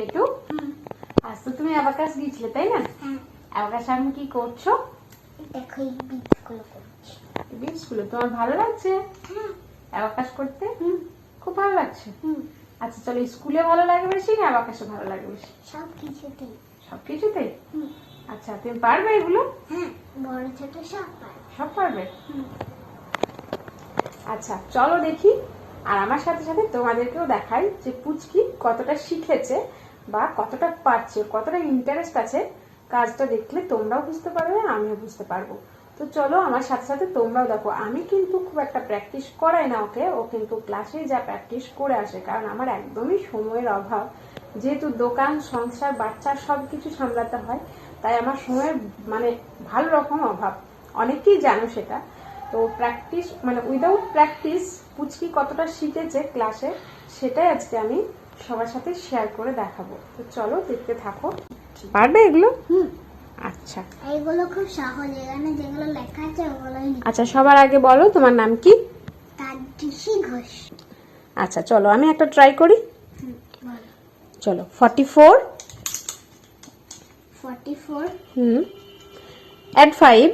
পেটু আজ তো তুমি অ্যাবাকাস গিয়েছিলে তাই না? অ্যাবাকাস এখন কি করছো? দেখো এই বীজগুলো করছি। বীজগুলো তোমার ভালো লাগছে অ্যাবাকাস করতে? খুব ভালো লাগছে। আচ্ছা চলো, স্কুলে ভালো লাগে বেশি না অ্যাবাকাসে ভালো লাগে বেশি? সবকিছুতেই। সবকিছুতেই? আচ্ছা তুমি পারবে এগুলো? হ্যাঁ, বড় ছোট সব পারবে। সব পারবে? আচ্ছা চলো দেখি, আর আমার সাথে সাথে তোমাদেরকেও দেখাই যে পুচকি কতটা শিখেছে বা কতটা পারছে, কতটা ইন্টারেস্ট আছে। কাজটা দেখলে তোমরাও বুঝতে পারবে, আমিও বুঝতে পারবো। তো চলো আমার সাথে সাথে তোমরাও দেখো। আমি কিন্তু খুব একটা প্র্যাকটিস করাই না ওকে, ও কিন্তু ক্লাসে যা প্র্যাকটিস করে আসে, কারণ আমার একদমই সময়ের অভাব। যেহেতু দোকান, সংসার, বাচ্চা সবকিছু সামলাতে হয়, তাই আমার সময়ের মানে ভালো রকম অভাব, অনেকেই জানো সেটা। তো প্র্যাকটিস মানে উইদাউট প্র্যাকটিস পুচকি কতটা শিখেছে ক্লাসে, সেটাই আজকে আমি সবার সাথে শেয়ার করে দেখাবো। তো চলো দেখতে থাকো। পারবে এগুলো? আচ্ছা এইগুলো খুব সহজ, এখানে যেগুলো লেখা আছে ওগুলোই। আচ্ছা সবার আগে বলো তোমার নাম কি? তাদৃশী ঘোষ। আচ্ছা চলো আমি একটা ট্রাই করি। বলো। চলো 44 44 add 5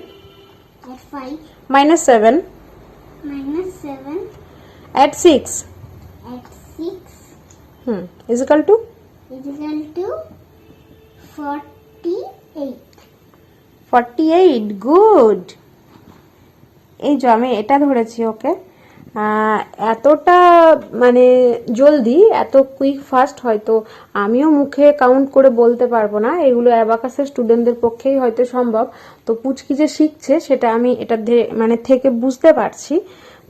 at 5 minus 7 minus 7 add 6 at 6 is equal to is equal to 48. 48 good. এই যে আমি এটা ধরেছি ওকে, এতটা মানে জলদি, এত কুইক ফাস্ট হয়তো আমিও মুখে কাউন্ট করে বলতে পারবো না। এগুলো অ্যাবাকাসের স্টুডেন্টদের পক্ষেই হয়তো সম্ভব। তো পুচকি যে শিখছে সেটা আমি এটা মানে থেকে বুঝতে পারছি।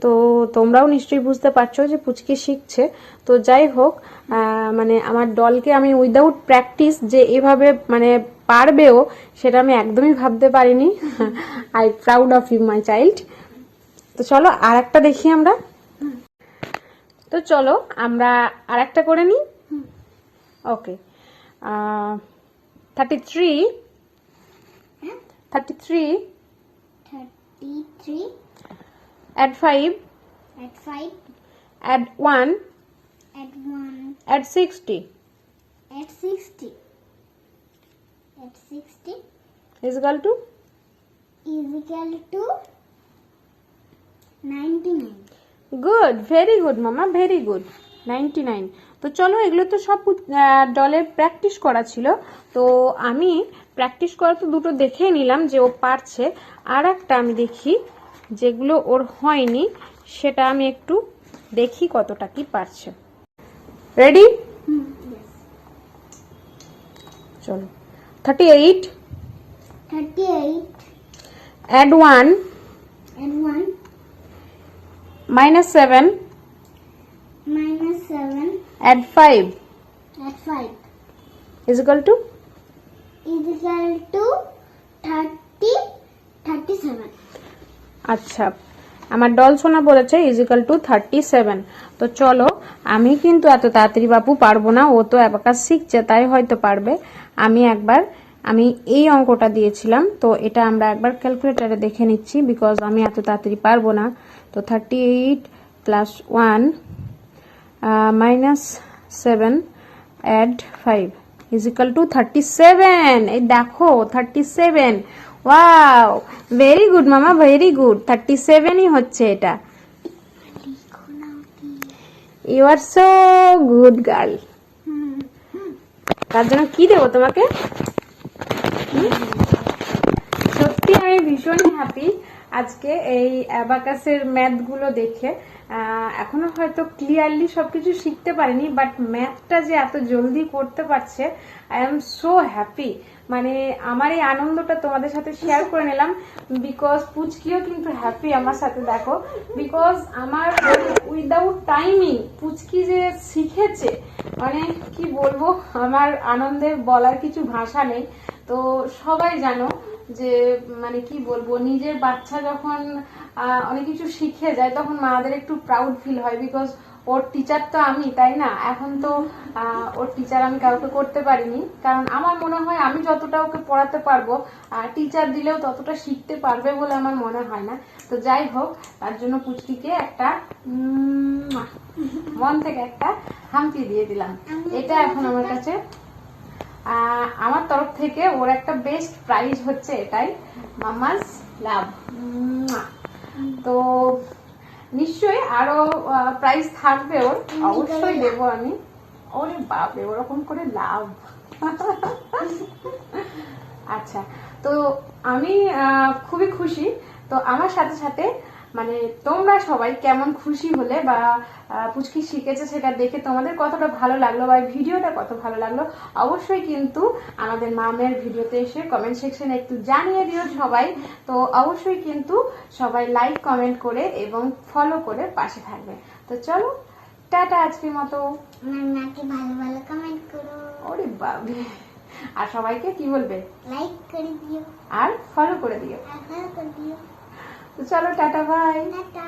তো তোমরাও নিশ্চয়ই বুঝতে পারছো যে পুচকি শিখছে। তো যাই হোক, মানে আমার ডলকে আমি উইদাউট প্র্যাকটিস যে এভাবে মানে পারবেও, সেটা আমি একদমই ভাবতে পারিনি। I proud of you my child. তো চলো আর একটা দেখি আমরা। তো চলো আমরা আর একটা করে নিই। ওকে 33 33 add 5 at 5 add 1 at 1 add 60 at 60 at 60 is equal to is equal to 99. Good, very good মামা, ভেরি গুড। 99। তো চলো এগুলো তো সব ডলের প্র্যাকটিস করা ছিল। তো আমি প্র্যাকটিস করা তো দুটো দেখেই নিলাম যে ও পারছে। আর একটা আমি দেখি যেগুলো ওর হয়নি, সেটা আমি একটু দেখি কতটা কি পারছে। রেডি? Yes. চলো 38 add 1 and 1 minus 7 minus 7 add 5 at 5 is equal to is equal to 37. আচ্ছা আমার ডল সোনা বলেছে ইজ ইকাল টু 37। তো চলো, আমি কিন্তু এত তাড়াতাড়ি বাপু পারবো না, ও তো অ্যাবাকাস শিখছে তাই হয়তো পারবে। আমি এই অঙ্কটা দিয়েছিলাম, তো এটা আমরা একবার ক্যালকুলেটারে দেখে নিচ্ছি, বিকজ আমি এত তাড়াতাড়ি পারবো না। তো 38 plus 1 minus 7 add 5 is equal to 37। এই দেখো 37। ওয়াও, ভেরি গুড মামা, ভেরি গুড। 37ই হচ্ছে এটা। You are so good girl. তার জন্য কি দেবো তোমাকে? সত্যি আমি ভীষণ হ্যাপি আজকে এই অ্যাবাকাসের ম্যাথগুলো দেখে। এখনো হয়তো ক্লিয়ারলি সবকিছু শিখতে পারিনি, বাট ম্যাথটা যে এত জলদি করতে পারছে, আই এম সো হ্যাপি। মানে আমার এই আনন্দটা তোমাদের সাথে শেয়ার করে নিলাম, বিকজ পুচকিও কিন্তু হ্যাপি আমার সাথে। দেখো, বিকজ আমার উইদাউট টাইমিং পুচকি যে শিখেছে, মানে কি বলবো, আমার আনন্দের বলার কিছু ভাষা নেই। তো সবাই জানো যে মানে কি বলবো, নিজের বাচ্চা যখন অনেক কিছু শিখে যায় তখন মাদের একটু প্রাউড ফিল হয়, বিকজ ওর টিচার তো আমি, তাই না? এখন তো ওর টিচার আমি কাউকে করতে পারিনি, কারণ আমার মনে হয় আমি যতটা ওকে পড়াতে পারবো টিচার দিলেও ততটা শিখতে পারবে বলে আমার মনে হয় না। তো যাই হোক, তার জন্য পুচকিকে একটা মন থেকে একটা হাম্পি দিয়ে দিলাম। এটা এখন আমার কাছে আমার তরফ থেকে ওর একটা বেস্ট প্রাইজ হচ্ছে এটাই, মামাস লাভ। তো নিশ্চয়ই আরো প্রাইজ থাকবে ওর, অবশ্যই দেবো আমি। ওরে বাপরে, ওরকম করে লাভ। আচ্ছা, তো আমি খুবই খুশি। তো আমার সাথে সাথে মানে তোমরা সবাই কেমন খুশি হলে বা পুচকি শিখেছে সেটা দেখে তোমাদের কতটা ভালো লাগলো বা ভিডিওটা কত ভালো লাগলো, অবশ্যই কিন্তু আমাদের মামের ভিডিওতে এসে কমেন্ট সেকশনে একটু জানিয়ে দিও সবাই। তো অবশ্যই কিন্তু সবাই লাইক কমেন্ট করে এবং ফলো করে পাশে থাকবে। তো চলো, টাটা আজকের মতো। নাকি ভালো ভালো কমেন্ট করো, ওরে বাবা, আর সবাইকে কি বলবে? লাইক করে দিও আর ফলো করে দিও। আর ফলো করে দিও। তো চলো, টাটা, বাই। টাটা।